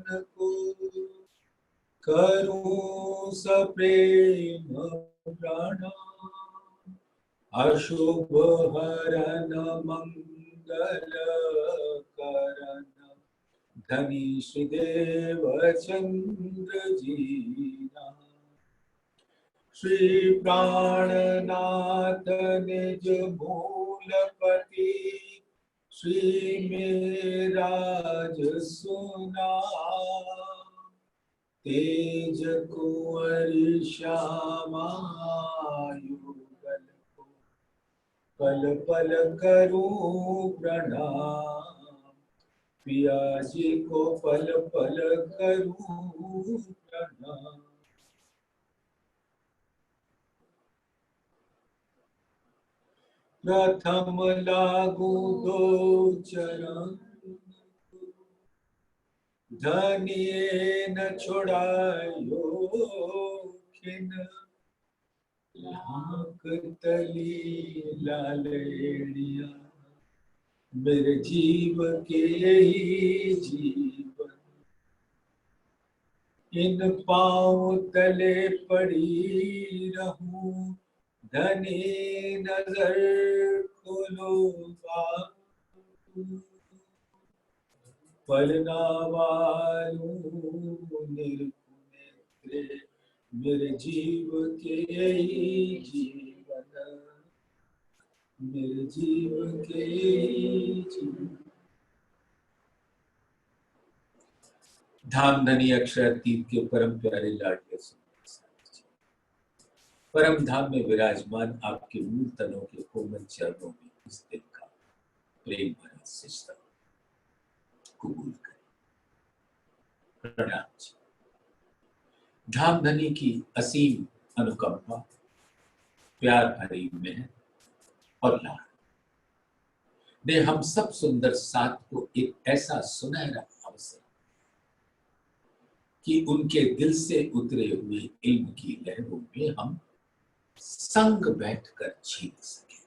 को करूं सप्रेम प्रणाम। अशुभ हरन मंगल करण धनी श्रीदेव चंद्र जीना। श्री प्राणनाथ निज मूलपति श्री मेराज सुना। तेज कुंवर श्यामायुगल को पल पल करूं प्रणाम। पिया जी को पल पल करूं प्रणाम। प्रथम लागू दो चरण धनिये न छुड़ायो खिन। लाख तली लालेड़िया मेरे जीव के ही जीवन। इन पाँव तले पड़ी रहूं धनी नजर खोलो बाबू। पलना वालू निर्नेत्रे मेरे जीव के ही जीवन। मेरे जीव के ही जीवन। धामधनी अक्षरातीत के परम प्यारे लाडले परम धाम में विराजमान आपके मूल तनों के कोमल चरणों में इस दिन का प्रेम भरा सिजदा कबूल करें। प्रणाम। धामधनी की असीम अनुकंपा, प्यार भरी मेहर और लाड ने हम सब सुंदर साथ को एक ऐसा सुनहरा अवसर कि उनके दिल से उतरे हुए इल्म की लहरों में हम संग बैठकर झील सके।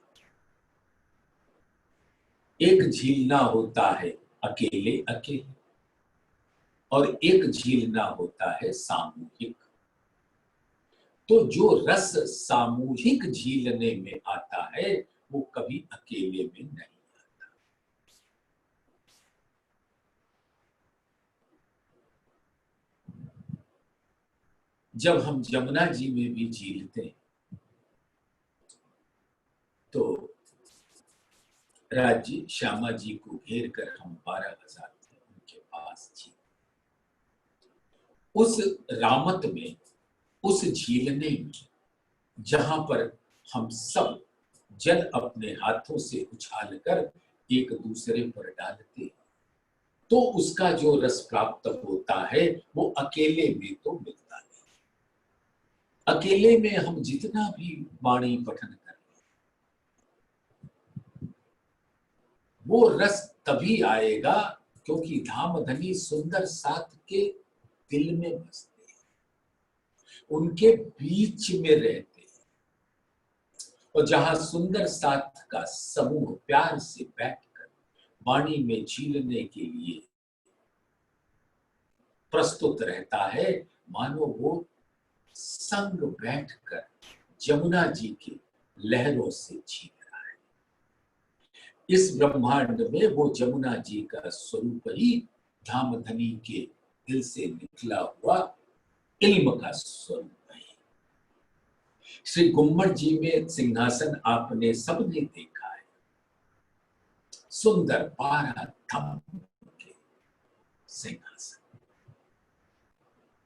एक झीलना होता है अकेले अकेले और एक झीलना होता है सामूहिक। तो जो रस सामूहिक झीलने में आता है वो कभी अकेले में नहीं आता। जब हम जमुना जी में भी झीलते हैं तो राज्य श्यामा जी को घेर कर हम 12,000 उनके पास झील। उस रामत में, उस झीलने में जहां पर हम सब जल अपने हाथों से उछालकर एक दूसरे पर डालते तो उसका जो रस प्राप्त होता है वो अकेले में तो मिलता नहीं। अकेले में हम जितना भी वाणी पठन कर वो रस तभी आएगा क्योंकि धामधनी सुंदर साथ के दिल में बसते हैं, उनके बीच में रहते हैं। और जहां सुंदर साथ का समूह प्यार से बैठकर वाणी में झीलने के लिए प्रस्तुत रहता है, मानो वो संग बैठकर जमुना जी की लहरों से झील रहा है। इस ब्रह्मांड में वो जमुना जी का स्वरूप ही धामधनी के दिल से निकला हुआ इल्म का स्वरूप है। श्री गुम्मट जी में सिंहासन आपने सबने देखा है, सुंदर 12 थंभ के सिंहासन।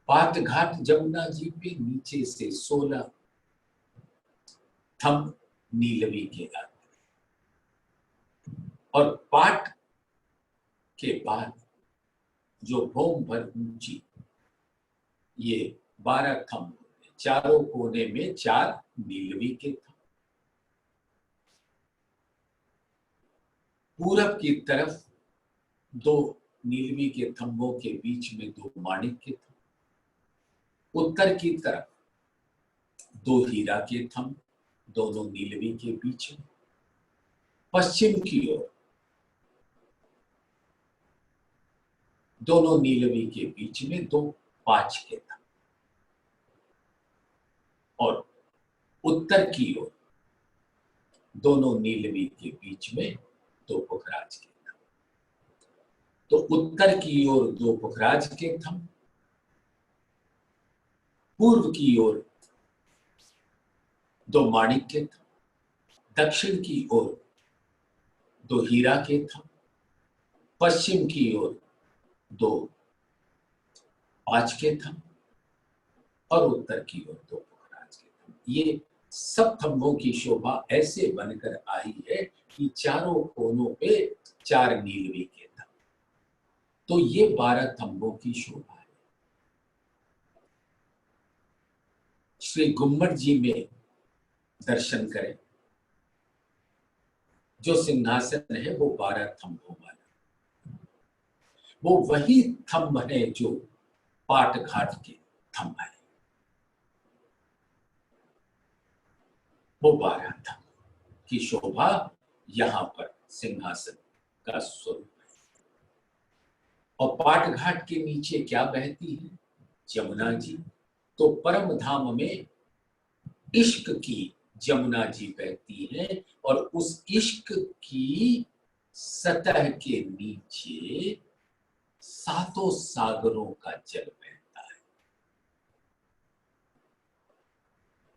पाट घाट जमुना जी पे नीचे से 16 थंभ नीलवी के आते और पाट के बाद जो भौम भर ऊंची ये 12 थंभ होते, चारों कोने में 4 नीलवी के थंभ। पूरब की तरफ 2 नीलवी के थंभों के बीच में 2 माणिक के थंभ, उत्तर की तरफ 2 हीरा के थंभ दोनों नीलवी के बीच में, पश्चिम की ओर दोनों नीलवी के बीच में दो पांच के थम, और उत्तर की ओर दोनों नीलवी के बीच में दो पुखराज के थम। तो उत्तर की ओर दो पुखराज के थम, पूर्व की ओर दो माणिक के थम, दक्षिण की ओर दो हीरा के थम, पश्चिम की ओर दो पांच के थम, और उत्तर की ओर दो पुखराज के थम। ये सब थंबों की शोभा ऐसे बनकर आई है कि चारों कोनों पे चार नीलवी के थम। तो ये 12 थंबों की शोभा है। श्री गुम्मट जी में दर्शन करें, जो सिंहासन है वो 12 थंबों वाला, वो वही थंब है जो पाट घाट के थंब है। वो 12 थंब की शोभा यहां पर सिंहासन का स्वरूप है। और पाट घाट के नीचे क्या बहती है? जमुना जी। तो परम धाम में इश्क की जमुना जी बहती है, और उस इश्क की सतह के नीचे सातों सागरों का जल बहता है।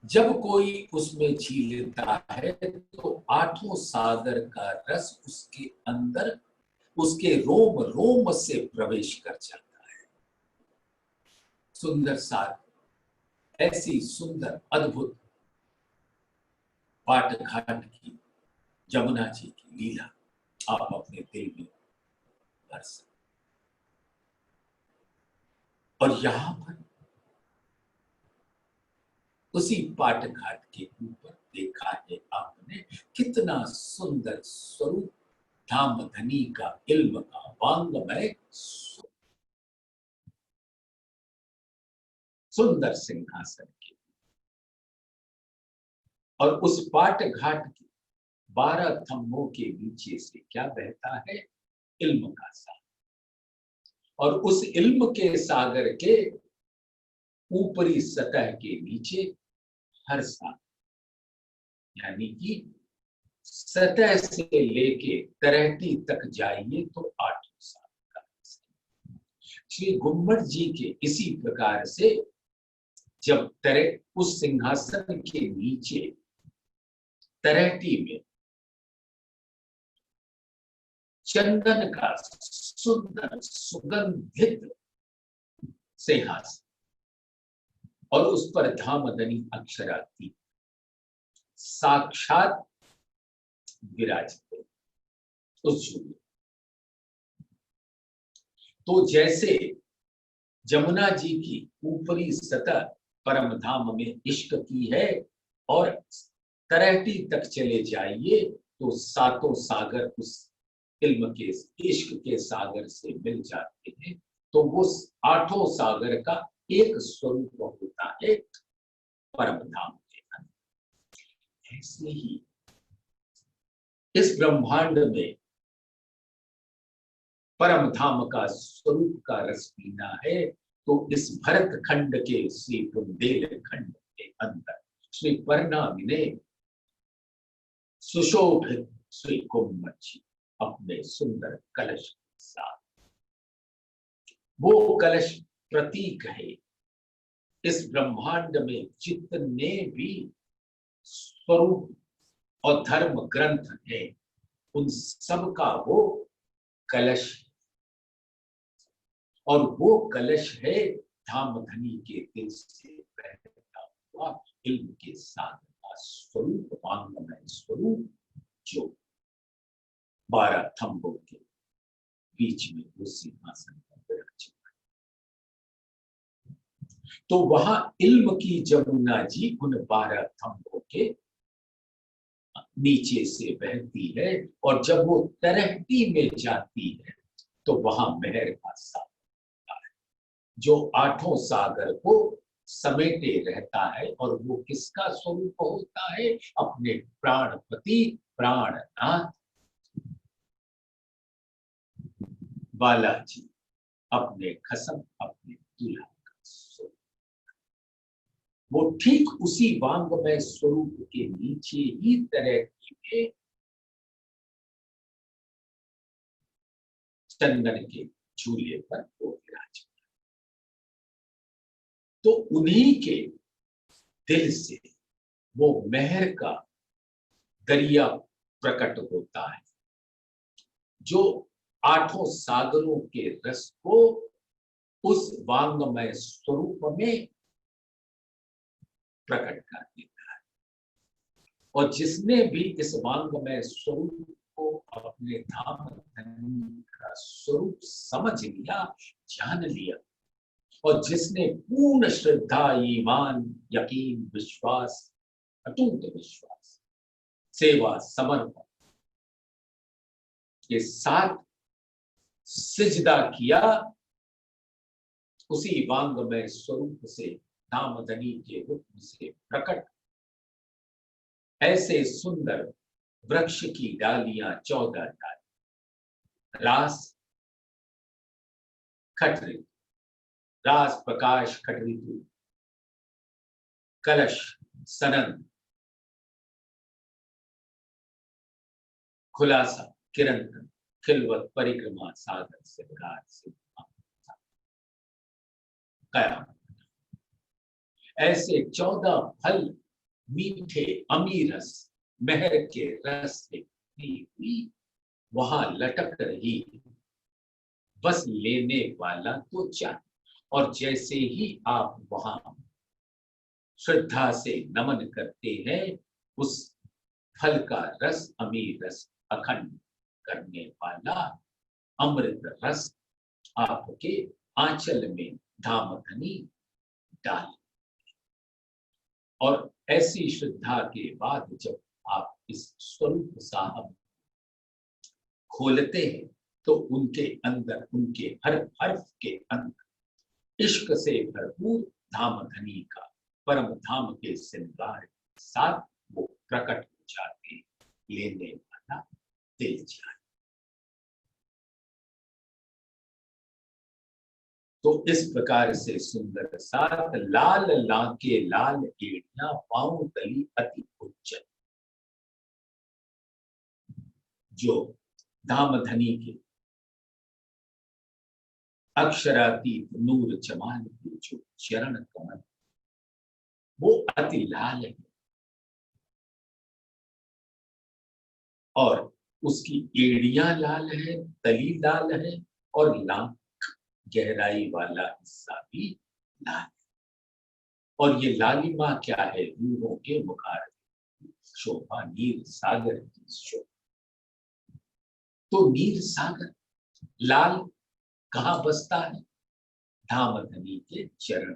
जब कोई उसमें झीलता है तो आठों सागर का रस उसके अंदर, उसके रोम रोम से प्रवेश कर जाता है। सुंदर सागर, ऐसी सुंदर अद्भुत पाट घाट की जमुना जी की लीला आप अपने दिल में भर सकते। और यहां पर उसी पाट घाट के ऊपर देखा है आपने कितना सुंदर स्वरूप धामधनी का, इल्म का, वांगमय सुंदर सिंहासन के। और उस पाट घाट के 12 थंबों के नीचे से क्या बहता है? इल्म का सागर। और उस इल्म के सागर के ऊपरी सतह के नीचे हर सागर, यानी कि सतह से लेके तलहटी तक जाइए तो 8 सागर का। श्री गुम्मट जी के इसी प्रकार से जब उस सिंहासन के नीचे तलहटी में चंदन का सुंदर सुगंधित सिंहासन, और उस पर धामधनी अक्षराती साक्षात विराजते उस झूले। तो जैसे जमुना जी की ऊपरी सतह परम धाम में इश्क की है, और तलहटी तक चले जाइए तो सातों सागर उस इल्म के, इश्क के सागर से मिल जाते हैं। तो वो आठों सागर का एक स्वरूप होता है परम धाम के अंदर। ऐसे ही इस ब्रह्मांड में परम धाम का स्वरूप का रस पीना है, तो इस भरत खंड के श्री बुंदेलखंड के अंदर श्री परनामी ने सुशोभित श्री गुम्मट जी अपने सुंदर कलश के साथ, वो कलश प्रतीक है इस ब्रह्मांड में जितने भी स्वरूप और धर्म ग्रंथ हैं, उन सब का वो कलश, और वो कलश है धामधनी के दिल से बहता हुआ इल्म के साथ का स्वरूप, वांगमय स्वरूप, जो 12 थंबों के बीच में वो सिंहासन पर विराजमान। तो वहां इल्म की जमुना जी उन 12 थंबों के नीचे से बहती है, और जब वो तलहटी में जाती है तो वहां मेहर का सागर है, जो आठों सागर को समेटे रहता है। और वो किसका स्वरूप होता है? अपने प्राणपति प्राणनाथ बालाजी, अपने खसम अपने दूल्हा का स्वरूप। वो ठीक उसी वांगमय स्वरूप के नीचे ही तैरती में चंदन के झूले पर वो विराज। तो उन्हीं के दिल से वो मेहर का दरिया प्रकट होता है, जो आठों सागरों के रस को उस वांगमय स्वरूप में प्रकट कर देता है। और जिसने भी इस वांगमय स्वरूप को अपने धाम धनी का स्वरूप समझ लिया, जान लिया, और जिसने पूर्ण श्रद्धा, ईमान, यकीन, विश्वास, अटूट विश्वास, सेवा, समर्पण के साथ सिजदा किया, उसी वांगमय स्वरूप से धामधनी के रूप से प्रकट ऐसे सुंदर वृक्ष की डालियां 14 डाली, रास खट ऋतु, रास प्रकाश खट ऋतु, कलश सनन, खुलासा किरण, खिलवत परिक्रमा, सागर सिंगार से कया। ऐसे 14 फल मीठे अमीरस मेहर के रस से हुई वहां लटक रही, बस लेने वाला तो चाहिए। और जैसे ही आप वहां श्रद्धा से नमन करते हैं, उस फल का रस, अमीर रस, अखंड करने वाला अमृत रस आपके आंचल में धामधनी डाल। और ऐसी श्रद्धा के बाद जब आप इस स्वरूप साहब खोलते हैं, तो उनके अंदर, उनके हर हर्फ के अंदर इश्क से भरपूर धामधनी का परम धाम के श्रृंगार के साथ वो प्रकट हो जाते, लेने वाला दिल जाए। तो इस प्रकार से सुंदर साथ लाल लाके लाल एड़ियां, पांव तली अति उज्जल, जो धामधनी के अक्षरातीत नूर जमाल के जो चरण कमल, वो अति लाल है, और उसकी एड़ियां लाल है, तली लाल है, और लाख गहराई वाला हिस्सा भी लाल है। और ये लालिमा क्या है? रूहों के मुखार शोभा, नीर सागर की शोभा। तो नीर सागर लाल कहां बसता है? धामधनी के चरण।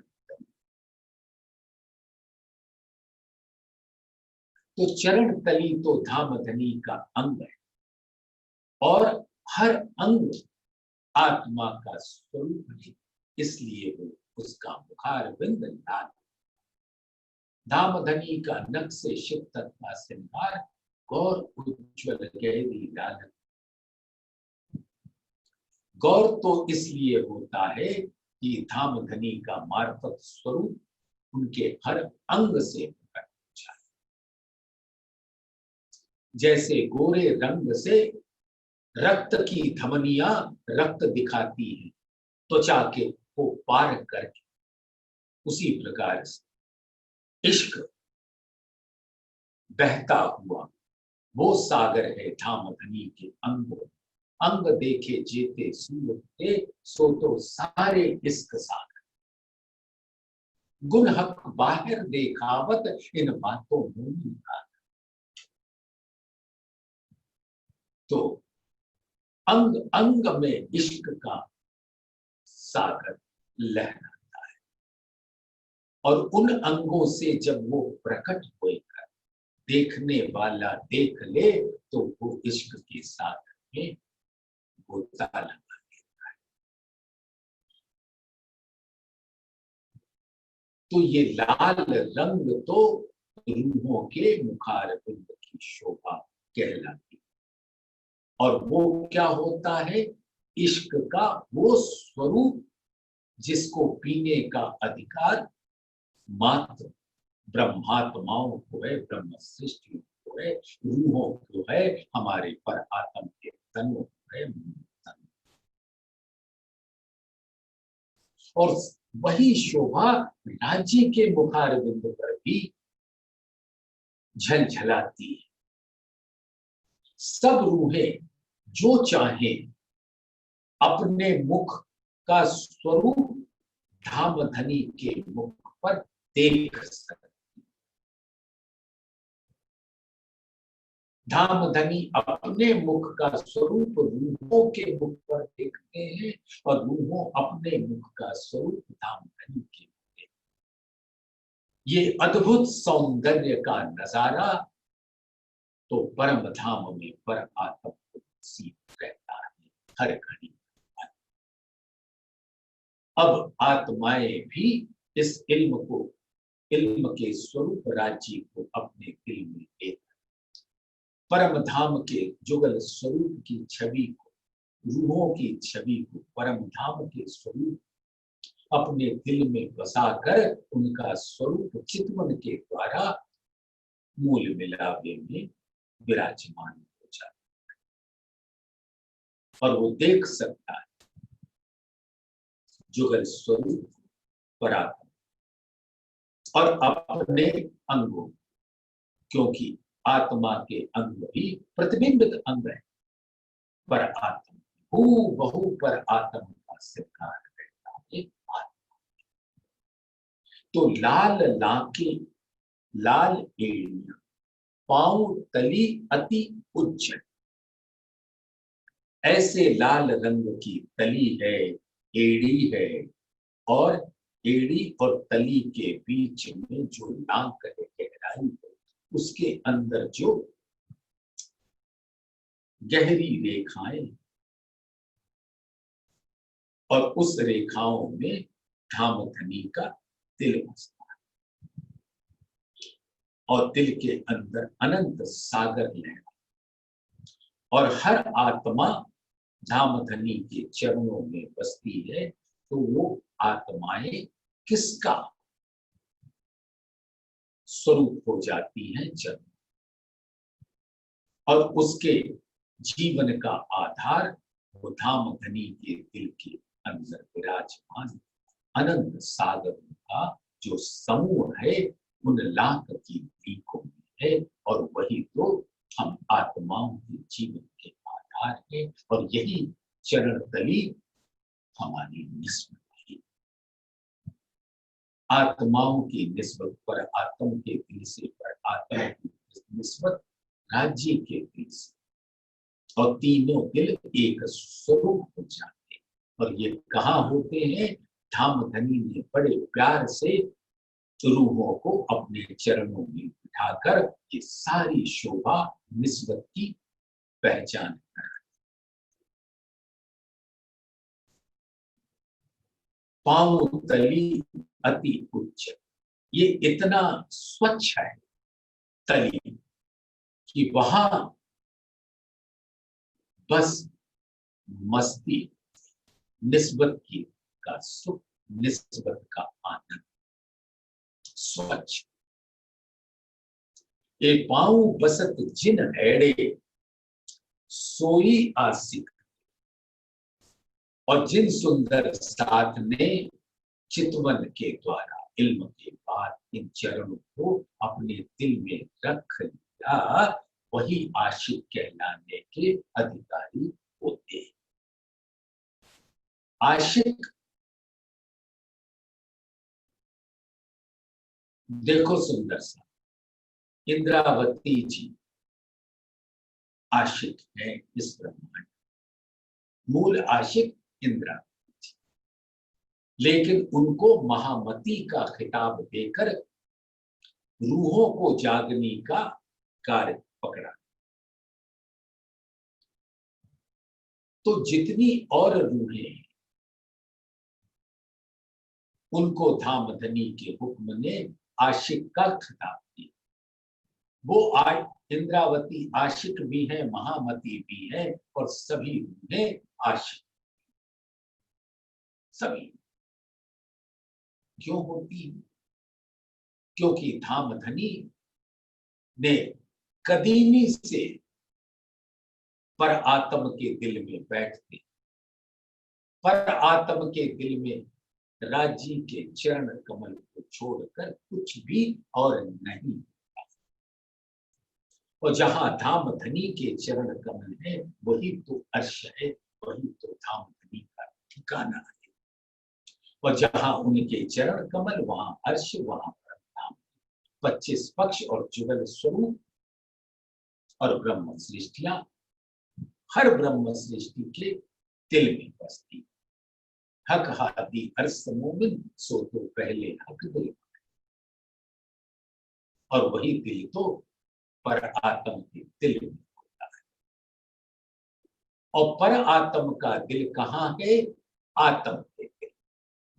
तो चरण तली तो धामधनी का अंग है, और हर अंग आत्मा का स्वरूप है, इसलिए वो उसका मुखार बिंद लाल। धामधनी का नख से शिद्दत का श्रृंगार, गौर उज्ज्वल गहरी लाल। गौर तो इसलिए होता है कि धामधनी का मार्फत स्वरूप उनके हर अंग से प्रकट हो जाए। जैसे गोरे रंग से रक्त की धमनियां रक्त दिखाती है त्वचा के को पार करके, उसी प्रकार से इश्क बहता हुआ वो सागर है धामधनी के अंगों। अंग देखे जेते सूरत के, सो तो सारे इश्क सागर। गुण हक बाहर देखावत, इन बातों में का। तो अंग अंग में इश्क का सागर लहराता है, और उन अंगों से जब वो प्रकट होकर देखने वाला देख ले, तो वो इश्क के सागर में गोता लगा देता है। तो ये लाल रंग तो रूहों के मुखार बिंद की शोभा कहलाती है। और वो क्या होता है? इश्क का वो स्वरूप जिसको पीने का अधिकार मात्र ब्रह्मात्माओं को है, ब्रह्म सृष्टि को है, रूहों को है, हमारे पर आत्म के तनों को है। और वही शोभा राज्य के मुखारविंद पर भी झलझलाती है। सब रूहें जो चाहे अपने मुख का स्वरूप धामधनी के मुख पर देख सकते। धामधनी अपने मुख का स्वरूप रूहों के मुख पर देखते हैं और रूहों अपने मुख का स्वरूप धामधनी के मुख। ये अद्भुत सौंदर्य का नजारा तो परम धाम में पर आत्म सीख रहता है हर घड़ी। अब आत्माएं भी इस इल्म के स्वरूप राज्य को अपने दिल में ले परम धाम के जुगल स्वरूप की छवि को, रूहों की छवि को परम धाम के स्वरूप अपने दिल में बसाकर उनका स्वरूप चितवन के द्वारा मूल मिलावे में विराजमान हो जाता है और वो देख सकता है जुगल स्वरूप परात्मा और अपने अंगों, क्योंकि आत्मा के अंग भी प्रतिबिंबित अंग है। पर आत्मा बहु पर आत्मा का सिद्धांत करता है आत्मा। तो लाल लाके लाल एड़ियां पांव तली अति उज्जवल, ऐसे लाल रंग की तली है, एड़ी है, और एड़ी और तली के बीच में जो नाक है गहराई है, उसके अंदर जो गहरी रेखाएं और उस रेखाओं में धामधनी का तिल बसता है और तिल के अंदर अनंत सागर लहरा और हर आत्मा धामधनी के चरणों में बसती है। तो वो आत्माएं किसका स्वरूप हो जाती हैं? चरण। और उसके जीवन का आधार वो धामधनी के दिल के अंदर विराजमान अनंत सागर का जो समूह है उन लाख की लीकों में है और वही तो हम आत्माओं के जीवन के आधार है और यही चरण तली हमारी निस्बत है। आत्माओं की निस्बत पर आत्म के दिल से पर आत्मा की निस्बत राज्य के दिल से और तीनों दिल एक स्वरूप हो जाते हैं। और ये कहाँ होते हैं? धामधनी ने बड़े प्यार से रूहों को अपने चरणों में बिठाकर ये सारी शोभा निस्बत की पहचान करा। पांव तली अति उच्च, ये इतना स्वच्छ है तली कि वहां बस मस्ती निस्बत की का सुख, निस्बत का आनंद, स्वच्छ। ए पाऊं बसत जिन हैड़े सोई आसिक, और जिन सुंदर साथ ने चितवन के द्वारा इल्म के बाद इन चरणों को अपने दिल में रख लिया, वही आशिक कहलाने के अधिकारी होते हैं। आशिक, देखो सुंदर सा, इंद्रावती जी आशिक है इस ब्रह्मांड, मूल आशिक इंद्रावती जी, लेकिन उनको महामती का खिताब देकर रूहों को जागने का कार्य पकड़ा। तो जितनी और रूहें हैं उनको धामधनी के हुक्म ने आशिक का खिताब दिया। वो इंद्रावती आशिक भी है, महामती भी है और सभी रूहें आशिक। सभी क्यों होती है? क्योंकि धामधनी ने कदीमी से पर आत्म के दिल में बैठते, पर आत्म के दिल में राजी के चरण कमल को छोड़कर कुछ भी और नहीं। और जहां धामधनी के चरण कमल है वही तो अर्श है, वही तो धामधनी का ठिकाना है। और जहां उनके चरण कमल वहां अर्श, वहां पर धाम। 25 पक्ष और जुगल स्वरूप और ब्रह्म सृष्टियां हर ब्रह्म सृष्टि के दिल में बसती। हक हादी अर्श मोमिन सो तो पहले हक दिल, और वही दिल तो पर आत्म के दिल में होता है। और पर आत्म का दिल कहाँ है? आत्म के दिल।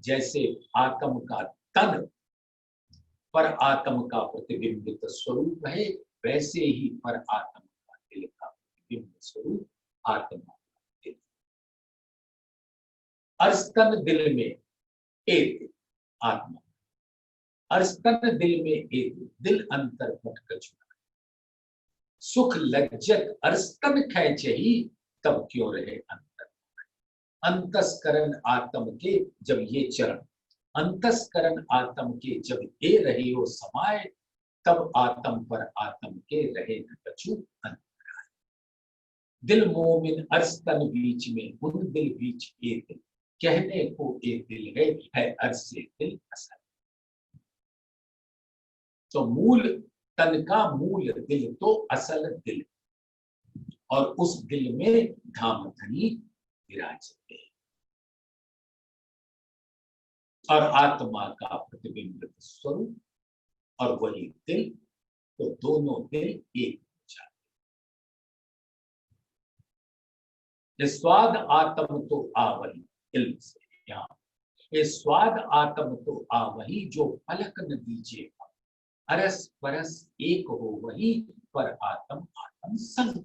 जैसे आत्म का तन पर आत्म का प्रतिबिंबित स्वरूप है, वैसे ही पर आत्म का दिल का प्रतिबिंब स्वरूप आत्मा का दिल। अर्स्तन दिल में एक आत्मा, अर्स्तन दिल में एक दिल अंतर भटक चुका। सुख लज्जत अर्स्तन खैचही तब क्यों रहे अंतर। अंतस्करण आत्म के जब ये चरण, अंतस्करण आत्म के जब ये रही हो समाये, तब आत्म पर आत्म के रहे न कछु अंतराय। दिल मोमिन अर्स्तन बीच में, उन दिल बीच ये दिल, कहने को ये दिल है अर्श से दिल असल। तो मूल तन का मूल दिल तो असल दिल, और उस दिल में धामधनी विराजते हैं। और आत्मा का प्रतिबिंबित स्वरूप और वही दिल, तो दोनों दिल एक हो जाते। स्वाद आत्म तो आवही, इल्म से यहाँ ये स्वाद आत्म तो आवही जो पलक न दीजे, अरस परस एक हो वही पर आत्म आत्म संग।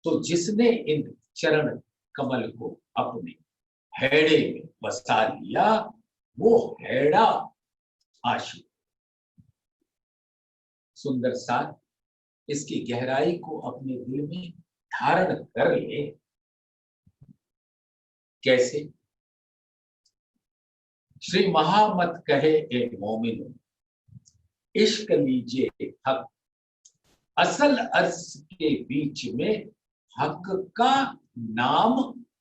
तो जिसने इन चरण कमल को अपने हैड़े में बसा लिया, वो हैड़ा आशिक। सुंदर साथ इसकी गहराई को अपने दिल में धारण कर ले। कैसे? श्री महामत कहे ए मोमिन, इश्क लीजिए हक, असल अर्श के बीच में हक का नाम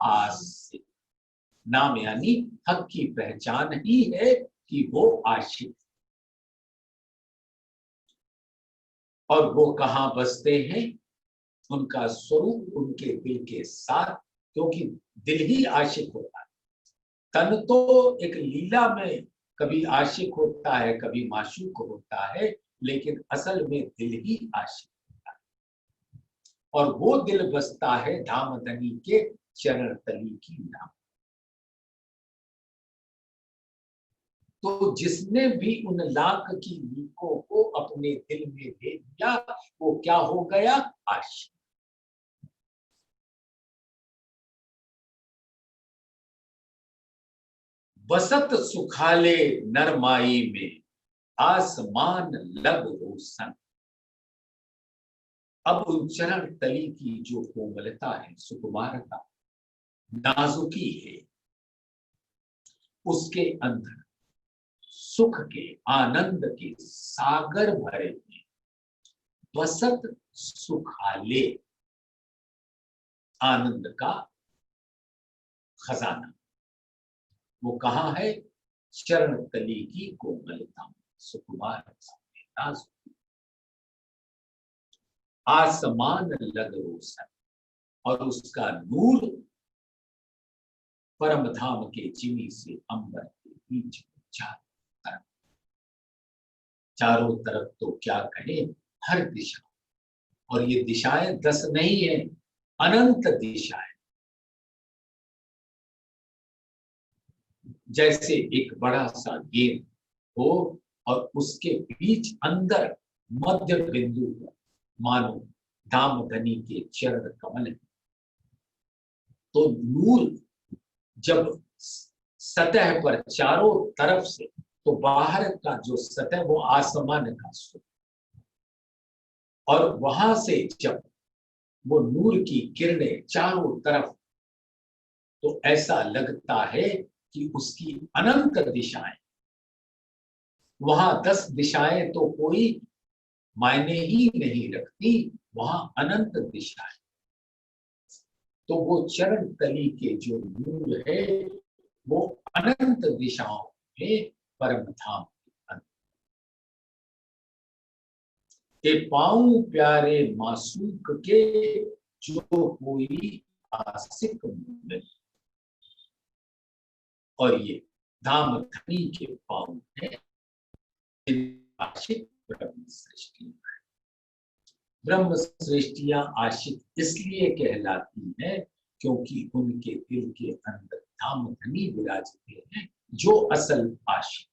आस से। नाम यानी हक की पहचान ही है कि वो आशिक। और वो कहां बसते हैं? उनका स्वरूप उनके दिल के साथ, क्योंकि दिल ही आशिक होता है। तन तो एक लीला में कभी आशिक होता है, कभी माशूक होता है, लेकिन असल में दिल ही आशिक होता है। और वो दिल बसता है धामधनी के चरण तली की नाम। तो जिसने भी उन लाख की लीकों को अपने दिल में दे दिया, वो क्या हो गया? आशिक। बसत सुखाले नरमाई में, आसमान लग रोशन। अब उन चरण तली की जो कोमलता है, सुकुमारता, नाजुकी है, उसके अंदर सुख के, आनंद के सागर भरे हैं। बसत सुखाले, आनंद का खजाना वो कहाँ है? चरण तली की कोमलता, सुकुमार, आसमान लग रोशन, और उसका नूर परम धाम के चिनी से अंबर के बीच में चारों तरफ तो क्या कहें, हर दिशा। और ये दिशाएं 10 नहीं है, अनंत दिशाएं। जैसे एक बड़ा सा गेंद हो और उसके बीच अंदर मध्य बिंदु पर मानो दामधनी के चरण कमल है। तो नूर जब सतह पर चारों तरफ से, तो बाहर का जो सतह वो आसमान का स्वरूप, और वहां से जब वो नूर की किरणें चारों तरफ, तो ऐसा लगता है कि उसकी अनंत दिशाएं, वहां 10 दिशाएं तो कोई मायने ही नहीं रखती, वहां अनंत दिशाएं। तो वो चरण तली के जो नूर है वो अनंत दिशाओं में परम धाम के पाऊं प्यारे मासूक के, जो कोई आशिक नहीं। और ये धाम धनी के पाऊं है आशिक ब्रह्म सृष्टि। ब्रह्म सृष्टियां आशिक इसलिए कहलाती हैं क्योंकि उनके दिल के अंदर धाम धनी विराजते हैं, जो असल आशिक।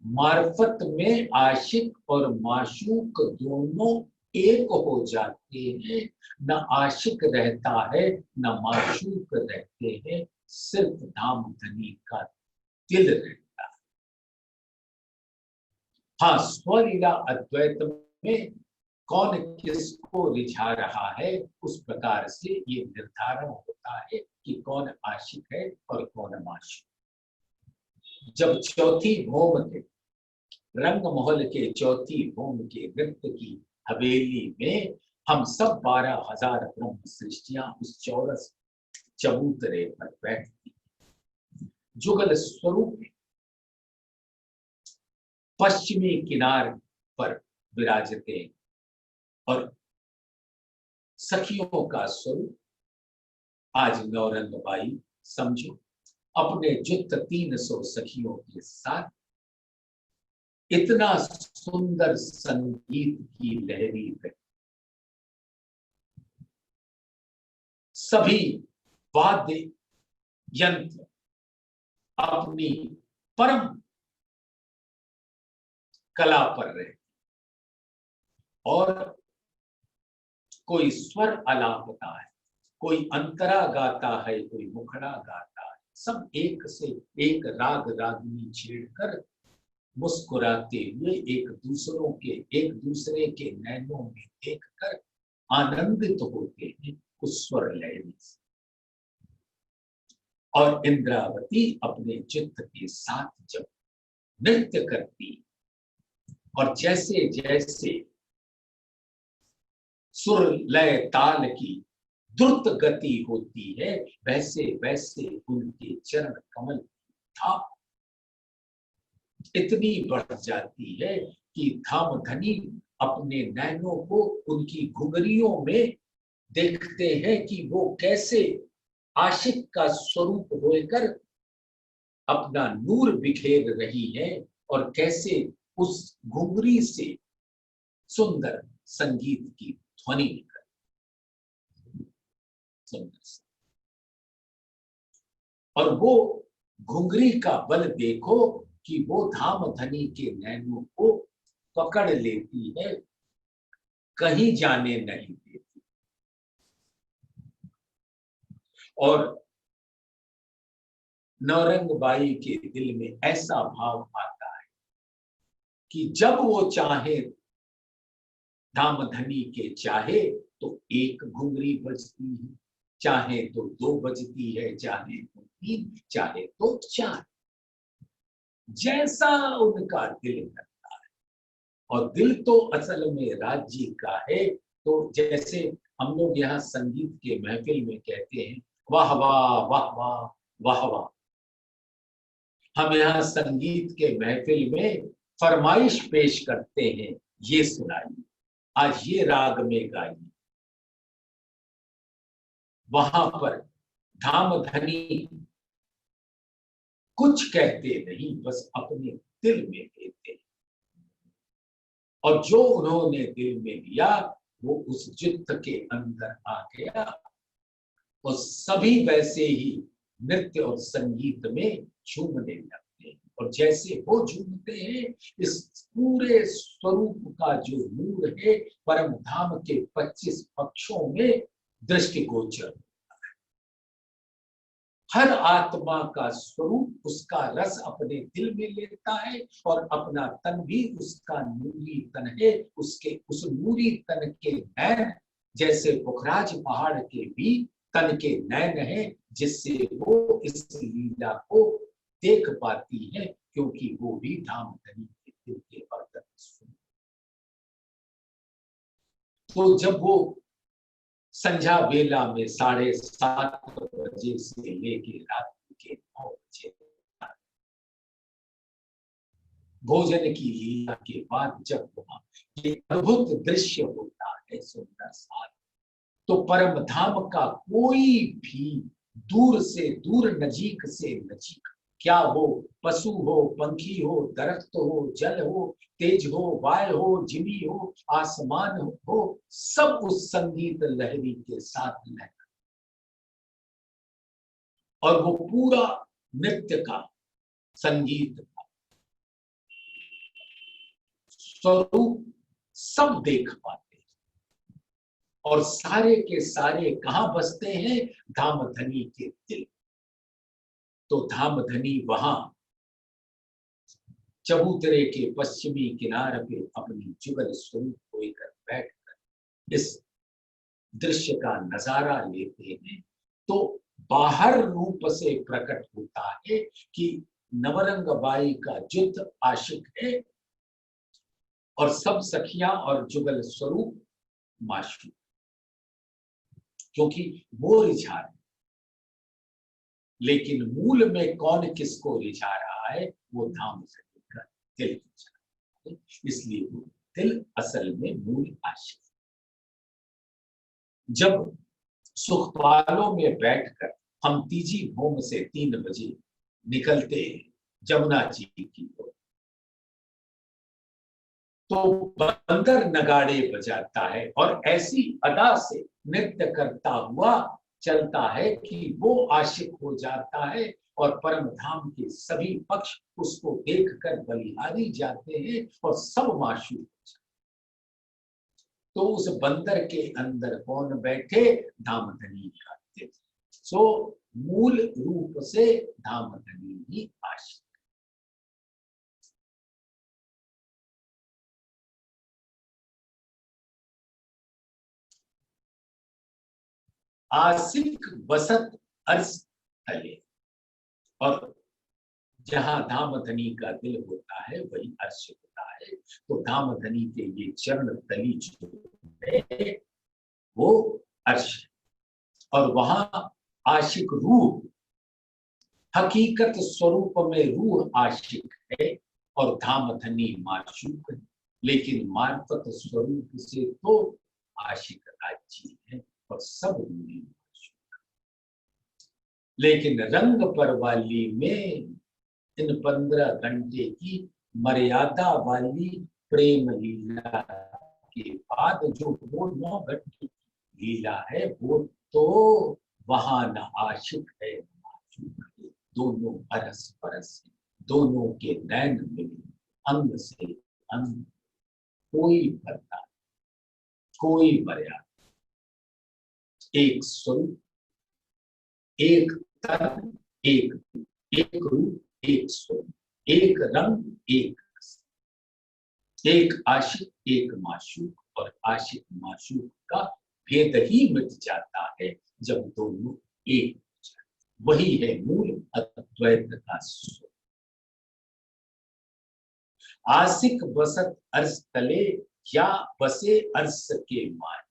मार्फत में आशिक और माशूक दोनों एक हो जाते हैं, न आशिक रहता है न माशूक रहते हैं, सिर्फ धाम धनी का दिल रहता है। हाँ, स्वलीला अद्वैत में कौन किसको रिझा रहा है, उस प्रकार से ये निर्धारण होता है कि कौन आशिक है और कौन माशूक। जब चौथी भौम थे, रंग महल के चौथी भौम के नृत्य की हवेली में हम सब 12,000 ब्रह्म सृष्टियां उस चौरस चबूतरे पर बैठती, जुगल स्वरूप पश्चिमी किनार पर विराजते, और सखियों का स्वरूप आज नौरंग बाई समझो अपने जुत 300 सखियों के साथ इतना सुंदर संगीत की लहरी है। सभी वाद्य यंत्र अपनी परम कला पर रहे, और कोई स्वर आलापता है, कोई अंतरा गाता है, कोई मुखड़ा गाता है, सब एक से एक राग रागनी छेड़कर मुस्कुराते हुए एक दूसरे के नैनों में देखकर आनंदित होते हैं उस स्वर लहरी से। और इंद्रावती अपने चित्त के साथ जब नृत्य करती, और जैसे जैसे सुर लय ताल की द्रुत गति होती है, वैसे वैसे उनके चरण कमल की थाप इतनी बढ़ जाती है कि धाम धनी अपने नैनों को उनकी घुंघरियों में देखते हैं कि वो कैसे आशिक का स्वरूप होकर अपना नूर बिखेर रही है, और कैसे उस घुंघरी से सुंदर संगीत की ध्वनि निकल सुंदर। और वो घुंघरी का बल देखो कि वो धाम धनी के नैनों को पकड़ लेती है, कहीं जाने नहीं देती। और नौरंग बाई के दिल में ऐसा भाव आता है कि जब वो चाहे धाम धनी के चाहे तो एक घुंघरी बजती है, चाहे तो 2 बजती है, चाहे तो 3, चाहे तो 4, जैसा उनका दिल करता है। और दिल तो असल में राज्य का है। तो जैसे हम लोग यहाँ संगीत के महफिल में कहते हैं वाह वाह वाह वाह वाह वाह, हम यहाँ संगीत के महफिल में फरमाइश पेश करते हैं, ये सुनाइए, आज ये राग में गाइए। वहां पर धाम धनी कुछ कहते नहीं, बस अपने दिल में देते हैं, और जो उन्होंने दिल में लिया वो उस चित्त के अंदर आ गया, और सभी वैसे ही नृत्य और संगीत में झूमने लगते हैं। और जैसे वो झूमते हैं, इस पूरे स्वरूप का जो नूर है परम धाम के 25 पक्षों में दृष्टिगोचर होता है। हर आत्मा का स्वरूप उसका रस अपने दिल में लेता है और अपना तन भी उसका नूरी तन है। उसके उस नूरी तन के नैन जैसे पुखराज पहाड़ के भी तन के नैन है, जिससे वो इस लीला को देख पाती है, क्योंकि वो भी धाम धनी के दिल के बर्तन। तो जब वो संध्या बेला में 7:30 बजे से लेके रात के 9 बजे भोजन की लीला के बाद जब वहां ये अद्भुत दृश्य होता है सुंदर सा, तो परम धाम का कोई भी दूर से दूर, नजीक से नजीक, क्या हो, पशु हो, पंखी हो, दरख्त हो, जल हो, तेज हो, वायु हो, जिमी हो, आसमान हो, सब उस संगीत लहरी के साथ लहरा, और वो पूरा नृत्य का, संगीत का स्वरूप सब देख पाते हैं। और सारे के सारे कहां बसते हैं? धामधनी के दिल। तो धामधनी वहां चबूतरे के पश्चिमी किनारे पे अपनी जुगल स्वरूप को लेकर बैठकर इस दृश्य का नजारा लेते हैं, तो बाहर रूप से प्रकट होता है कि नवरंग बाई का युद्ध आशिक है और सब सखियां और जुगल स्वरूप माशूक, क्योंकि वो रिझा रहे। लेकिन मूल में कौन किसको रिझा रहा है? वो धाम धनी का दिल रिझा रहा है। इसलिए वो दिल असल में मूल आशिक। जब सुखपालों में बैठकर हम तीजी भूम से 3 बजे निकलते हैं जमुना जी की ओर, तो बंदर नगाड़े बजाता है और ऐसी अदा से नृत्य करता हुआ चलता है कि वो आशिक हो जाता है और परम धाम के सभी पक्ष उसको देखकर बलिहारी जाते हैं और सब माशूक हो जाते। तो उस बंदर के अंदर कौन बैठे? धामधनी का दिल। सो मूल रूप से धामधनी ही आशिक। आशिक बसत अर्श तले, और जहां धामधनी का दिल होता है वही अर्श होता है। तो धामधनी के ये चरण तली जो है वो अर्श है, और वहां आशिक रूह, हकीकत स्वरूप में रूह आशिक है और धामधनी माशूक है। लेकिन मार्फत स्वरूप से तो आशिक राज्य है और सब रूही माशूक। लेकिन रंग परवाली में इन 15 घंटे की मर्यादा वाली प्रेम लीला के बाद जो वो 9 घंटे की लीला है, वो तो वहां न आशिक है न माशूक है, दोनों अरस परस है, दोनों के नैन मिले, अंग से अंग, कोई पर्दा, कोई मर्यादा, एक स्वरूप, एक तन, एक रूप, एक स्वरूप, एक रंग, एक रस, एक आशिक, एक माशूक, और आशिक माशूक का भेद ही मिट जाता है जब दोनों एक हो जाते। वही है मूल अद्वैत का स्वरूप। आशिक बसत अर्श तले, या बसे अर्श के मान,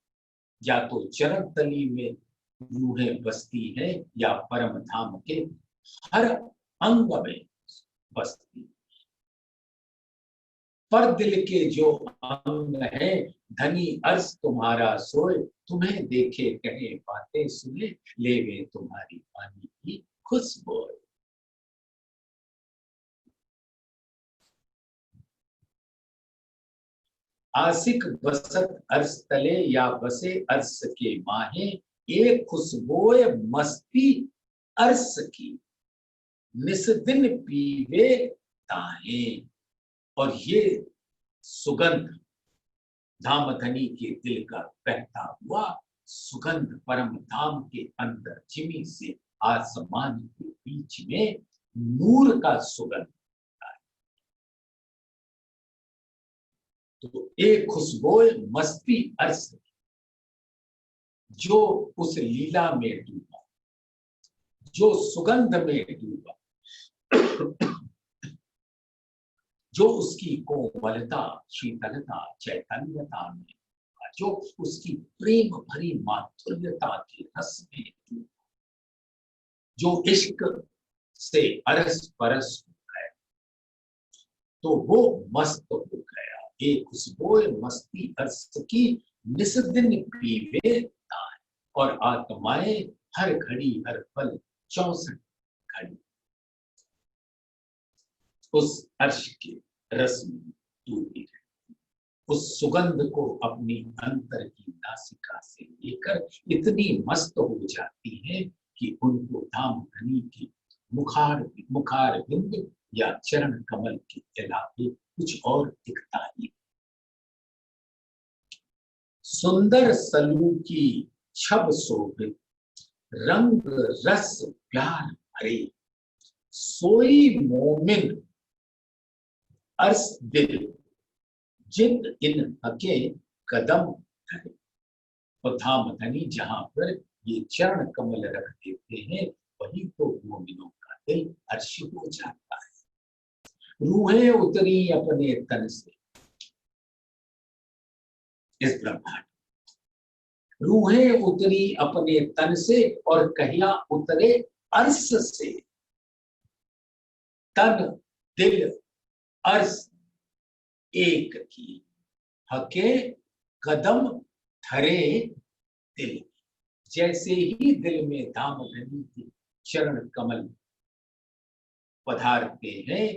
या तो चरण तली में रूहें बसती हैं या परम धाम के हर अंग में बसती। पर दिल के जो अंग है, धनी अर्श तुम्हारा सोए, तुम्हें देखे कहे बातें सुने, लेवे तुम्हारी पानी की खुशबू। आशिक बसत अर्श तले, या बसे अर्श के माहे, एक खुशबोए मस्ती अर्श की, निस्दिन पीवे ताहे। और ये सुगंध, धामधनी के दिल का बहता हुआ सुगंध परम धाम के अंदर जिमी से आसमान के बीच में नूर का सुगंध होता है। तो एक खुशबोए मस्ती अर्श जो उस लीला में डूबा, जो सुगंध में डूबा, जो उसकी कोमलता, शीतलता, चैतन्यता में, जो उसकी प्रेम भरी माधुर्यता के रस में डूबा, जो इश्क से अरस परस हो गया, तो वो मस्त हो गया। एक खुशबोए मस्ती अर्श की निस दिन पीवे तान, और आत्माएं हर घड़ी हर पल 64 घड़ी उस अर्श के रस में डूबी है। उस सुगंध को अपनी अंतर की नासिका से लेकर इतनी मस्त हो जाती है कि उनको धामधनी की मुखार बिंद या चरण कमल के अलावे कुछ और दिखता ही। सुंदर सलूकी छब शोभित, रंग रस प्यार भरे, सोई मोमिन अर्श दिल, जित इन हके कदम धरे। और धामधनी जहां पर ये चरण कमल रख देते हैं, वही तो मोमिनों का दिल अर्श हो जाता है। रूहें उतरी अपने तन से इस ब्रह्मांड, रूहें उतरी अपने तन से, और कहिया उतरे अर्श से। तन दिल अर्श एक की, हके कदम धरे दिल। जैसे ही दिल में धामधनी के चरण कमल पधारते हैं,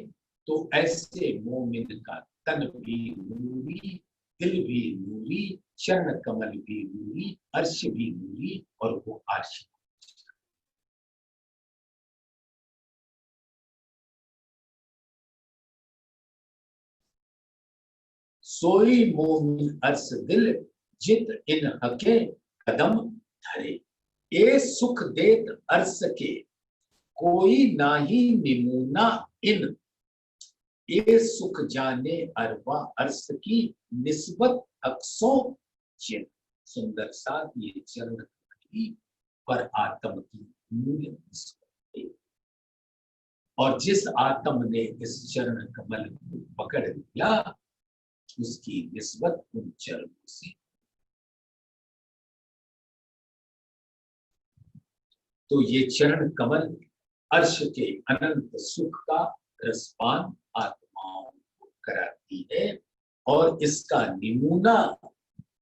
तो ऐसे मोमिन का तन भी नूरी, दिल भी नूरी, चरण कमल भी नूरी, अर्श भी नूरी, और वो अर्श। सोई मोमिन अर्श दिल, जित इन हके कदम धरे। ए सुख देत अर्श के, कोई नाही निमूना इन। ये सुख जाने अरबा अर्श की, निस्बत अक्सों चिन्ह। सुंदर सा ये चरण पर आत्म की मूल्य निस्बत है। और जिस आत्म ने इस चरण कमल को पकड़ लिया, उसकी निस्बत उन चरणों से। तो ये चरण कमल अर्श के अनंत सुख का रसपान आत्माओं को कराती है, और इसका नमूना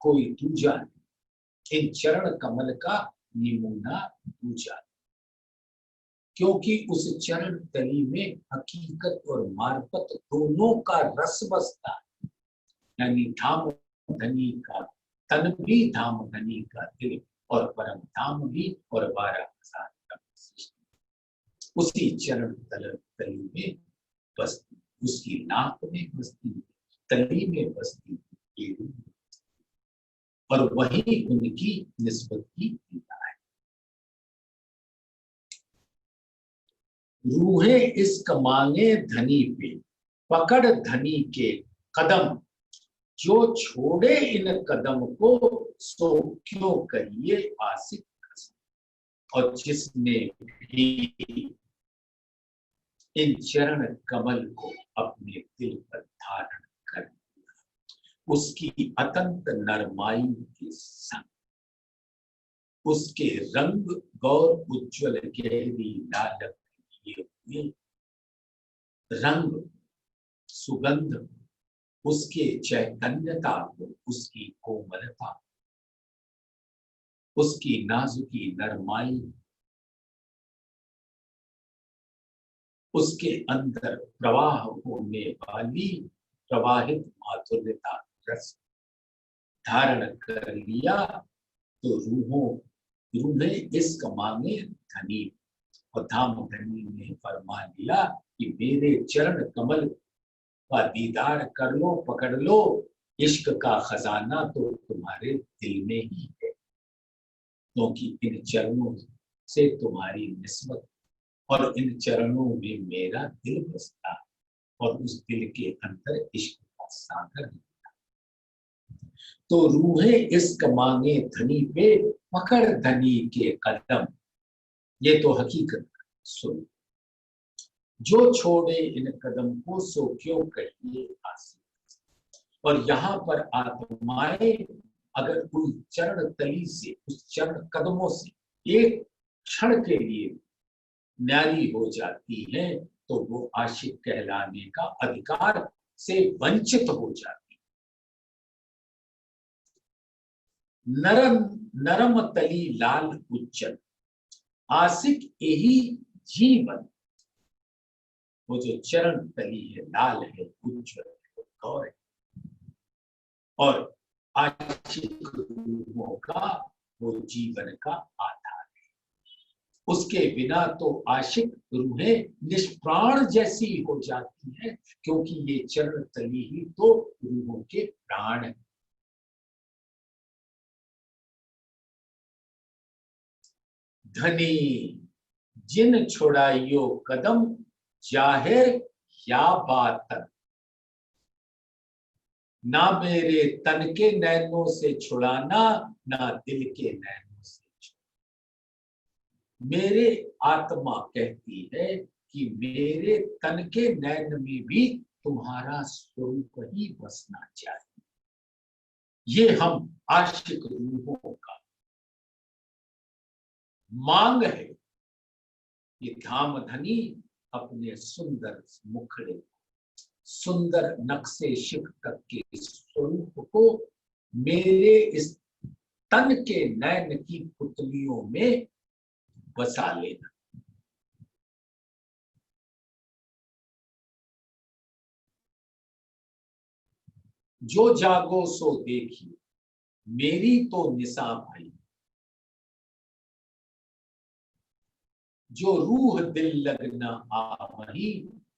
कोई दूजा नहीं। इन चरण कमल का नमूना दूजा, क्योंकि उस चरण तली में हकीकत और मार्फत दोनों का रस बसता है। यानी धाम धनी का तन भी, धाम धनी का दिल, और परम धाम भी, और 12,000 का उसी चरण तली में बसती, उसकी नाक में बसती, तली में बसती, और वही उनकी निस्बत की क्रिया है। रूहें इस कमाने धनी पे, पकड़ धनी के कदम, जो छोड़े इन कदम को, सो क्यों कहिए आसिक कसम। और जिसने भी इन चरण कमल को अपने दिल पर धारण कर लिया, उसकी अतंत नरमाई के संग उसके रंग गौर उज्ज्वल गहरी लालक लिए हुए रंग सुगंध, उसके चैतन्यता को, उसकी कोमलता, उसकी नाजुकी नरमाई, उसके अंदर प्रवाह होने वाली प्रवाहित माधुर्यता रस धारण कर लिया, तो रूहें इस कमाने धनी, और धाम धनी ने फरमा लिया कि मेरे चरण कमल का दीदार कर लो, पकड़ लो। इश्क का खजाना तो तुम्हारे दिल में ही है, क्योंकि इन चरणों से तुम्हारी निस्बत, और इन चरणों में मेरा दिल बसता, और उस दिल के अंदर इश्क का सागर है। तो रूहें इश्क मांगे धनी पे, पकड़ धनी के कदम। ये तो हकीकत सुन, जो छोड़े इन कदम को सो क्यों कहिए आसिफ। और यहाँ पर आत्माएं अगर उन चरण तली से, उस चरण कदमों से एक क्षण के लिए न्यारी हो जाती है, तो वो आशिक कहलाने का अधिकार से वंचित हो जाती। नरम नरम तली लाल उज्जल, आशिक यही जीवन। वो जो चरण तली है, लाल है, उज्जवल है, गौर है, और आशिक रूहों का वो जीवन का आधार है। उसके बिना तो आशिक रूहें निष्प्राण जैसी हो जाती है, क्योंकि ये चरण तली ही तो रूहों के प्राण है। धनी जिन छुड़ाइयो कदम, जाहिर या बातन। ना मेरे तन के नैनों से छुड़ाना, ना दिल के नैनों से छुड़ाना। मेरे आत्मा कहती है कि मेरे तन के नैन में भी तुम्हारा स्वरूप ही बसना चाहिए। ये हम आशिक रूहों का मांग है। ये धाम धनी अपने सुंदर मुखड़े, सुंदर नक्शे शिक तक के स्वरूप को मेरे इस तन के नैन की पुतलियों में बसा लेना। जो जागो सो देखिए, मेरी तो निशा भाई। जो रूह दिल लगना आ वही,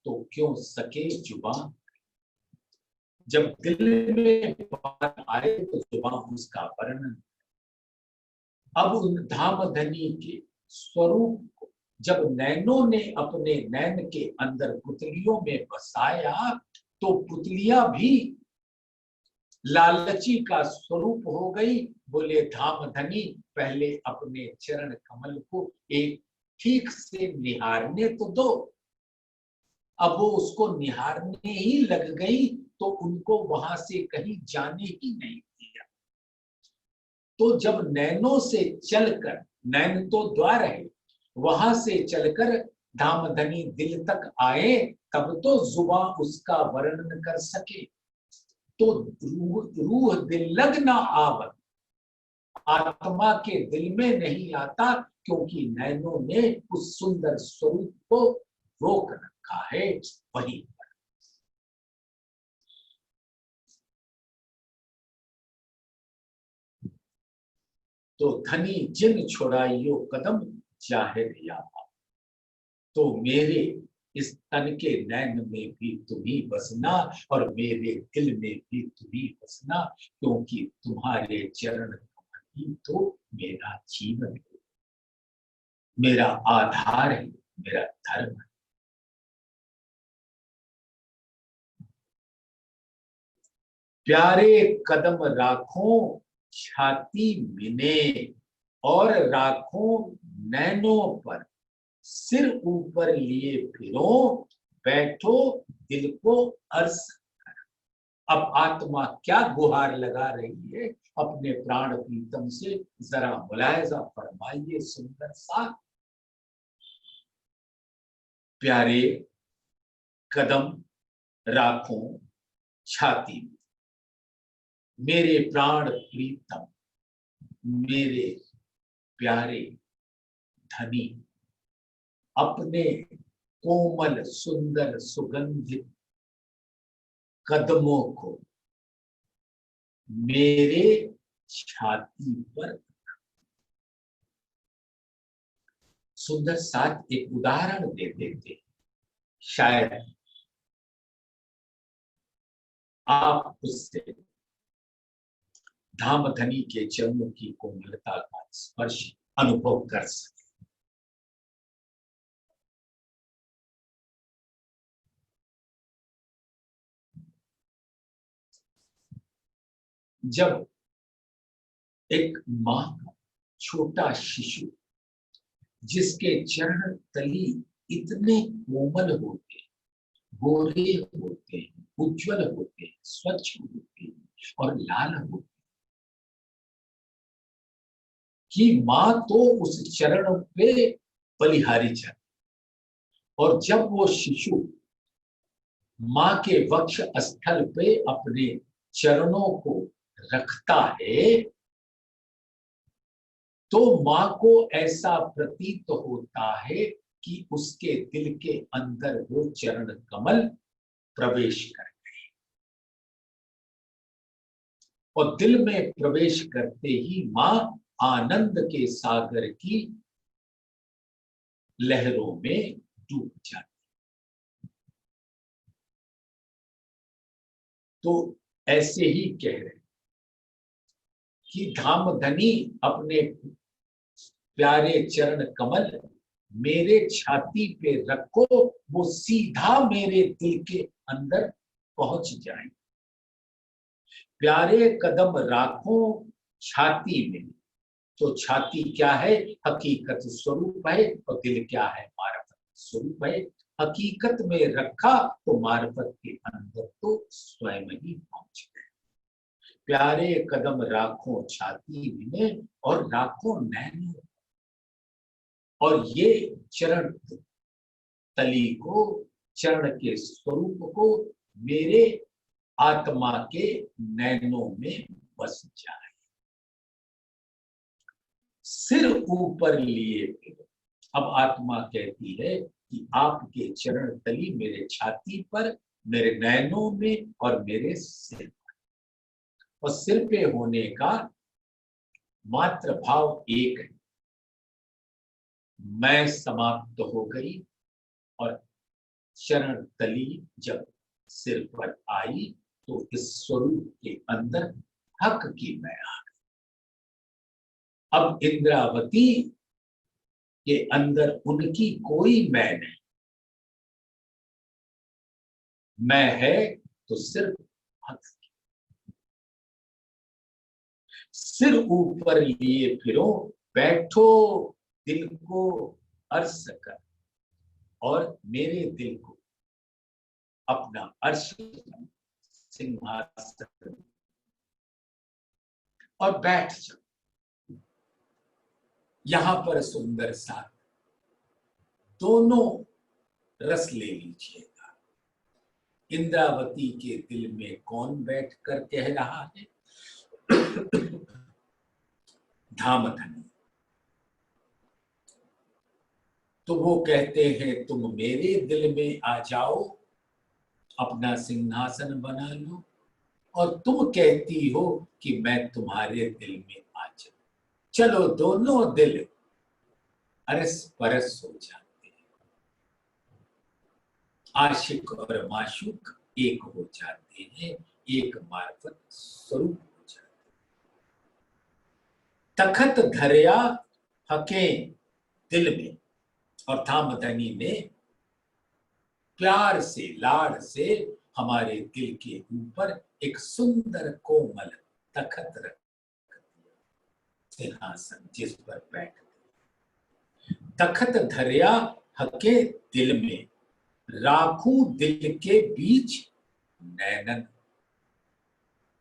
तो क्यों सके जुबान। जब दिल में बात आए तो जुबान उसका वर्णन। अब उन धाम धनी के स्वरूप को जब नैनों ने अपने नैन के अंदर पुतलियों में बसाया, तो पुतलियां भी लालची का स्वरूप हो गई। बोले धाम धनी, पहले अपने चरण कमल को एक ठीक से निहारने तो दो। अब वो उसको निहारने ही लग गई, तो उनको वहां से कहीं जाने ही नहीं दिया। तो जब नैनों से चलकर, नैन तो द्वार है, वहां से चलकर धामधनी दिल तक आए, तब तो जुबान उसका वर्णन कर सके। तो रूह दिल लग ना आवत, आत्मा के दिल में नहीं आता, क्योंकि नैनों ने उस सुंदर स्वरूप को रोक रखा है वहीं पर। तो धनी जिन छुड़ाइयो कदम, जाहिर या बात। तो मेरे इस तन के नैन में भी तुम ही बसना, और मेरे दिल में भी तुम ही बसना, क्योंकि तुम्हारे चरण कमल ही तो मेरा जीवन है, मेरा आधार है, मेरा धर्म है। प्यारे कदम राखों छाती मिने, और राखों नैनों पर सिर ऊपर लिए फिरो, बैठो दिल को अर्ज। अब आत्मा क्या गुहार लगा रही है अपने प्राण प्रीतम से, जरा मुलायजा फरमाइए सुंदर सा। प्यारे कदम राखों छाती, मेरे प्राण प्रीतम, मेरे प्यारे धनी, अपने कोमल सुंदर सुगंधित कदमों को मेरे छाती पर। सुंदर साथ एक उदाहरण दे देते, शायद आप उससे धाम धनी के चरणों की कोमलता का स्पर्श अनुभव कर सके। जब एक मां का छोटा शिशु जिसके चरण तली इतने कोमल होते, गोरे होते हैं, उज्जवल होते हैं, स्वच्छ होते हैं और लाल होते हैं, कि मां तो उस चरण पे बलिहारी जाती, और जब वो शिशु मां के वक्ष स्थल पे अपने चरणों को रखता है तो मां को ऐसा प्रतीत होता है कि उसके दिल के अंदर वो चरण कमल प्रवेश कर गए, और दिल में प्रवेश करते ही मां आनंद के सागर की लहरों में डूब जाती। तो ऐसे ही कह रहे कि धामधनी अपने प्यारे चरण कमल मेरे छाती पे रखो, वो सीधा मेरे दिल के अंदर पहुंच जाए। प्यारे कदम राखो छाती में, तो छाती क्या है? हकीकत स्वरूप है, और दिल क्या है? मार्फत स्वरूप है। हकीकत में रखा तो मार्फत के अंदर तो स्वयं ही पहुंच गए। प्यारे कदम राखो छाती में और राखो नैनों, और ये चरण तली को, चरण के स्वरूप को मेरे आत्मा के नैनों में बस जाए। सिर ऊपर लिए फिर, अब आत्मा कहती है कि आपके चरण तली मेरे छाती पर, मेरे नैनों में और मेरे सिर पर, और सिर पे होने का मात्र भाव एक है, मैं समाप्त हो गई, और चरण तली जब सिर पर आई तो इस स्वरूप के अंदर हक की मैं आ गई। अब इंद्रावती के अंदर उनकी कोई मैं नहीं, मैं है तो सिर्फ हक की। सिर ऊपर लिए फिरो, बैठो दिल को अर्श कर, और मेरे दिल को अपना अर्श सिंहासन और बैठ जाओ। यहां पर सुंदर सा दोनों रस ले लीजिएगा। इंद्रावती के दिल में कौन बैठकर कह रहा है? धामधनी। तो वो कहते हैं तुम मेरे दिल में आ जाओ, अपना सिंहासन बना लो, और तुम कहती हो कि मैं तुम्हारे दिल में आ जाऊं। चलो दोनों दिल अरस परस हो जाते हैं, आशिक और माशूक एक हो जाते हैं, एक मार्फत स्वरूप हो जाते हैं। तखत धरया हके दिल में, और धामधनी ने प्यार से, लाड़ से हमारे दिल के ऊपर एक सुंदर कोमल तखत रख दिया, सिंहासन जिस पर बैठ। तखत धरया हके दिल में, राखू दिल के बीच नैनन,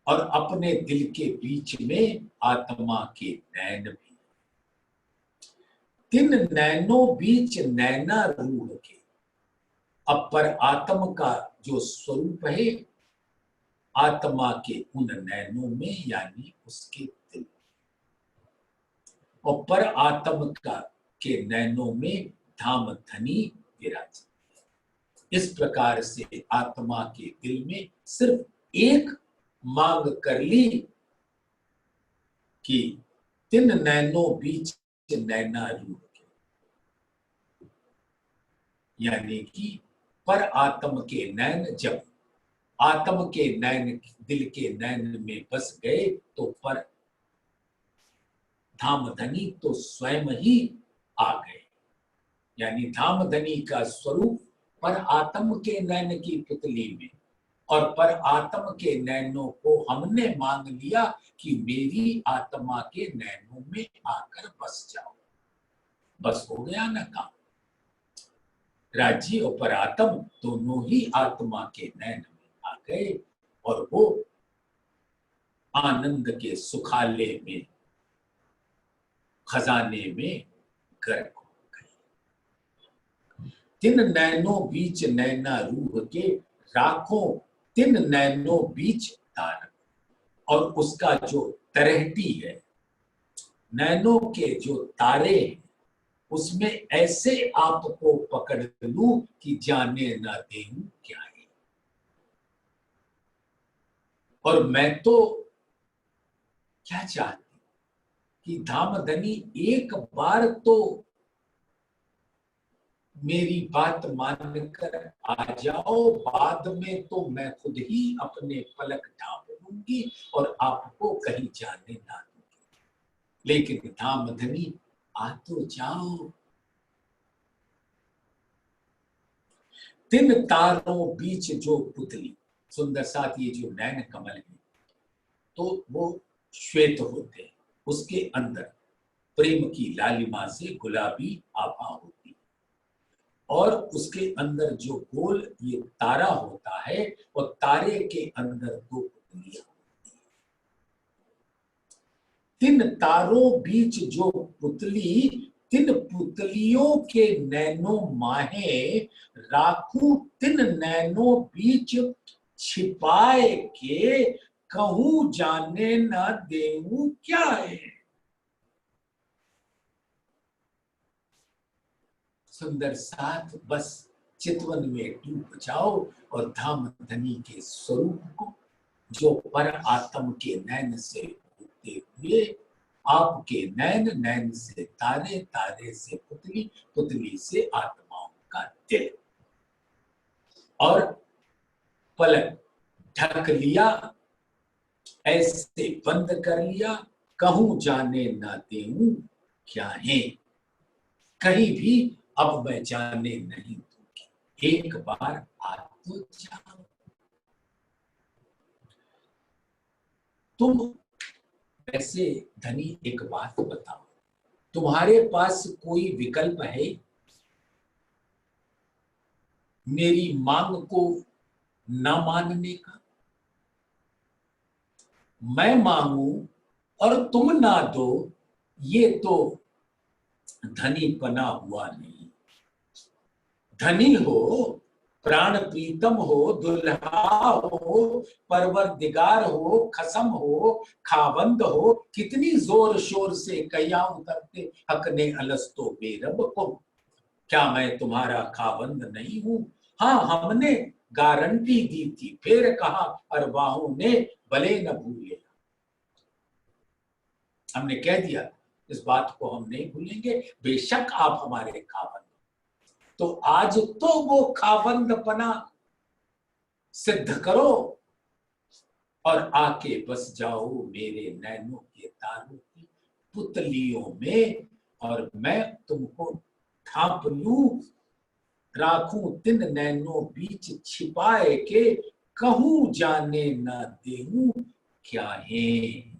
और अपने दिल के बीच में आत्मा के नैन भी। तिन नैनों बीच नैना रूढ़ के, अब पर आत्म का जो स्वरूप है आत्मा के उन नैनों में, यानी उसके दिल, और पर आत्म का के नैनों में धामधनी विराज। इस प्रकार से आत्मा के दिल में सिर्फ एक मांग कर ली कि तिन नैनों बीच नैना रूढ़ के, यानी कि पर आत्म के नैन जब आत्म के नैन दिल के नैन में बस गए तो पर धामधनी तो स्वयं ही आ गए, यानी धामधनी का स्वरूप पर आत्म के नैन की पुतली में और पर आत्म के नैनों को हमने मांग लिया कि मेरी आत्मा के नैनों में आकर बस जाओ। बस हो गया ना काम। राज्य और परात्म दोनों ही आत्मा के नैन में आ गए और वो आनंद के सुखालय में, खजाने में गर्क हो गए। तिन नैनों बीच नैना रूह के राखों तिन नैनों बीच तार, और उसका जो तरहटी है, नैनों के जो तारे हैं, उसमें ऐसे आपको पकड़ लूं कि जाने ना देऊं क्या है। और मैं तो क्या चाहती कि धामधनी एक बार तो मेरी बात मानकर आ जाओ, बाद में तो मैं खुद ही अपने पलक ढांप लूंगी और आपको कहीं जाने ना दूंगी। लेकिन धामधनी आ तो जाओ। तिन तारों बीच जो पुतली, सुंदर साथ ये जो नैन कमल है तो वो श्वेत होते हैं, उसके अंदर प्रेम की लालिमा से गुलाबी आभा होती, और उसके अंदर जो गोल ये तारा होता है और तारे के अंदर दो पुतलियां होती हैं। तिन तारों बीच जो पुतली, तिन पुतलियों के नैनो माहे राखू तिन नैनो बीच छिपाए के, कहूं जाने न देऊं क्या है। सुंदर साथ बस चितवन में डूब जाओ और धामधनी के स्वरूप को, जो पर आत्म के नैन से होते हुए आपके नैन, नैन से तारे, तारे से पुतली, पुतली से आत्माओं का दिल, और पलक ढक लिया, ऐसे बंद कर लिया, कहूं जाने ना देऊं क्या है। कहीं भी अब मैं जाने नहीं दूंगी, एक बार आ तो जाओ। तुम वैसे धनी एक बात बताओ, तुम्हारे पास कोई विकल्प है मेरी मांग को न मानने का? मैं मांगू और तुम ना दो, ये तो धनीपना हुआ नहीं। धनी हो, प्राण प्रीतम हो, दुल्हा हो, परवरदिगार हो, खसम हो, खावंद हो, कितनी जोर शोर से कया उतरते हक ने अलस्तो बेरब को। क्या मैं तुम्हारा खावंद नहीं हूं? हाँ, हमने गारंटी दी थी, फिर कहा अरवाहों ने भले न भूले। हमने कह दिया इस बात को हम नहीं भूलेंगे, बेशक आप हमारे खावंद। तो आज तो वो खावंदपना सिद्ध करो और आके बस जाओ मेरे नैनों के तारों की पुतलियों में, और मैं तुमको ढांप लूं, राखूं तिन नैनों बीच छिपाए के, कहूं जाने न देऊं क्या है।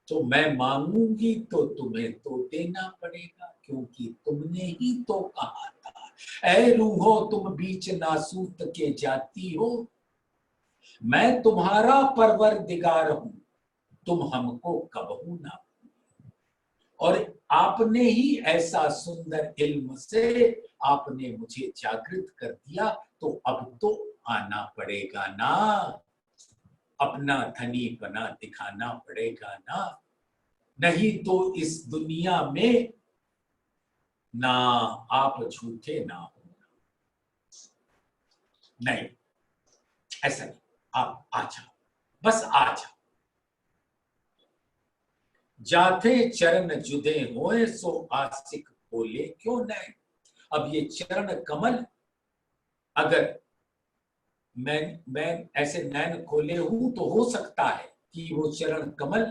तो मैं मांगूंगी तो तुम्हें तो देना पड़ेगा, क्योंकि तुमने ही तो कहा था, ऐ रूहो तुम बीच नासूत के जाती हो, मैं तुम्हारा परवरदिगार हूं, तुम हमको कबहू ना। और आपने ही ऐसा सुंदर इल्म से आपने मुझे जागृत कर दिया, तो अब तो आना पड़ेगा ना, अपना धनीपना दिखाना पड़ेगा ना, नहीं तो इस दुनिया में ना आप झूठे ना हो। नहीं, ऐसा नहीं, आप आ जाओ, बस आ जाओ। जाते चरण जुदे होए सो आसिक बोले क्यों नहीं। अब ये चरण कमल, अगर मैं ऐसे नैन खोले हूं तो हो सकता है कि वो चरण कमल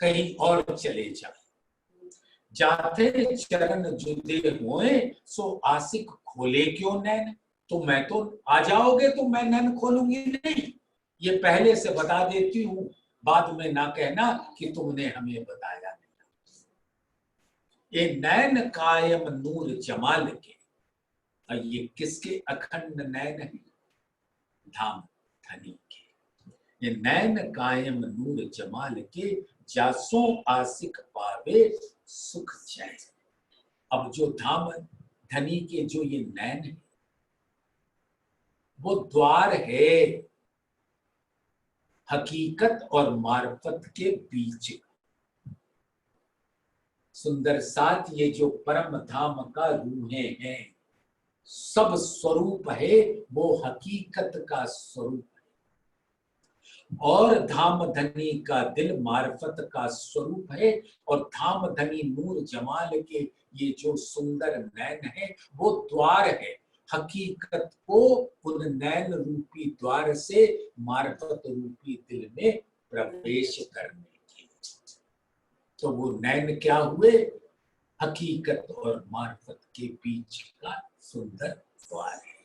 कहीं और चले जाए। जाते चरण जुदे होए सो आसिक खोले क्यों नैन, तो मैं तो आ जाओगे तो मैं नैन खोलूंगी नहीं, ये पहले से बता देती हूं, बाद में ना कहना कि तुमने हमें बताया नहीं। ये नैन कायम नूर जमाल के, और ये किसके अखंड नैन है? धाम धनी के। ये नैन कायम नूर जमाल के, जासों आसिक पावे सुख चैन। अब जो धाम धनी के जो ये नैन है, वो द्वार है हकीकत और मार्फत के बीच। सुंदर साथ ये जो परम धाम का रूहें हैं, सब स्वरूप है वो हकीकत का स्वरूप है, और धाम धनी का दिल मार्फत का स्वरूप है, और धाम धनी नूर जमाल के ये जो सुंदर नैन है वो द्वार है हकीकत को उन नैन रूपी द्वार से मार्फत रूपी दिल में प्रवेश करने के। तो वो नैन क्या हुए? हकीकत और मार्फत के बीच का सुंदर द्वार है।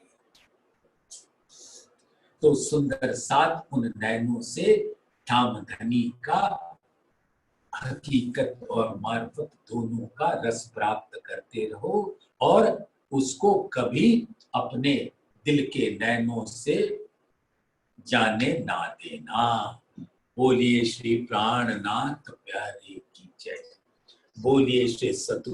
तो सुंदर साथ उन नैनों से धाम धनी का हकीकत और मार्फत दोनों का रस प्राप्त करते रहो, और उसको कभी अपने दिल के नैनों से जाने ना देना। बोलिए श्री प्राणनाथ प्यारे की जय। बोलिए श्री सतगुरु